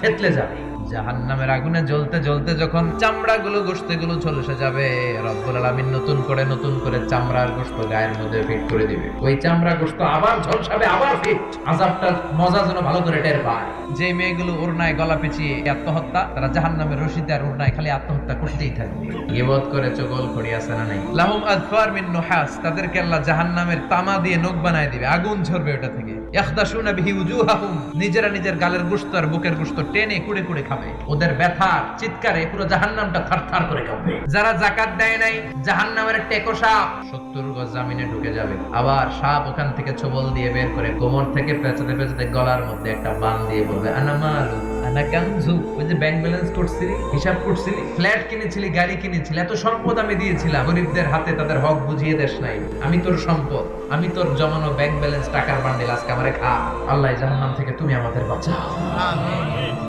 থেতলে যাবে। জাহান্নামের আগুনে জ্বলতে জ্বলতে যখন চামড়াগুলো গোশতগুলো ঝলসে যাবে, রব্বুল আলামিন নতুন করে চামড়ার গোশত গায়ের মধ্যে ফিট করে দিবে। ওই চামড়া গোশত আবার ঝলসাবে, আবার ফিট। আযাবটার মজা যেন ভালো করে টের পায়। যে মেয়েগুলো ওড়নায় গলা পেঁচিয়ে আত্মহত্যা, তারা জাহান্নামের রশিতে আর ওড়নায় খালি আত্মহত্যা করতেই থাকবে। গীবত করে চগল খড়ি আছে না নাই? লাহুম আযফার মিন নুহাস, তাদেরকে আল্লাহ জাহান্নামের তামা দিয়ে নখ বানায় দিবে, আগুন ঝরবে ওটা থেকে। ইয়াখদাশুনা বিহি উজুহাহুম, নিজেরা নিজের গালের গোশত আর বুকের গোশত টেনে কুড়ে কুড়ে খাবে। ওদের ব্যথার চিৎকারে পুরো জাহান্নামটা থারথার করে কাঁপবে। যারা যাকাত দেয় নাই, জাহান্নামের টেকো সাপ 70 গজ জামিনে ঢুকে যাবে। আবার সাপ ওখান থেকে ছোবল দিয়ে বের করে কোমর থেকে পেঁচাতে পেঁচাতে গলার মধ্যে একটা বান দিয়ে বলবে, আনা মালু আনা কানজু। ওই যে ব্যাংক ব্যালেন্স করছিলি, হিসাব করছিলি, ফ্ল্যাট কিনেছিলি, গাড়ি কিনেছিলি, এত সম্পদ আমি দিয়েছিলাম, গরিবদের হাতে তাদের হক বুঝিয়ে দেশ নাই। আমি তোর সম্পদ, আমি তোর জমানো ব্যাংক ব্যালেন্স টাকার বান্ডিল, আজকে আমারে খা। আল্লাহ জাহান্নাম থেকে তুমি আমাদের বাঁচাও। আমিন।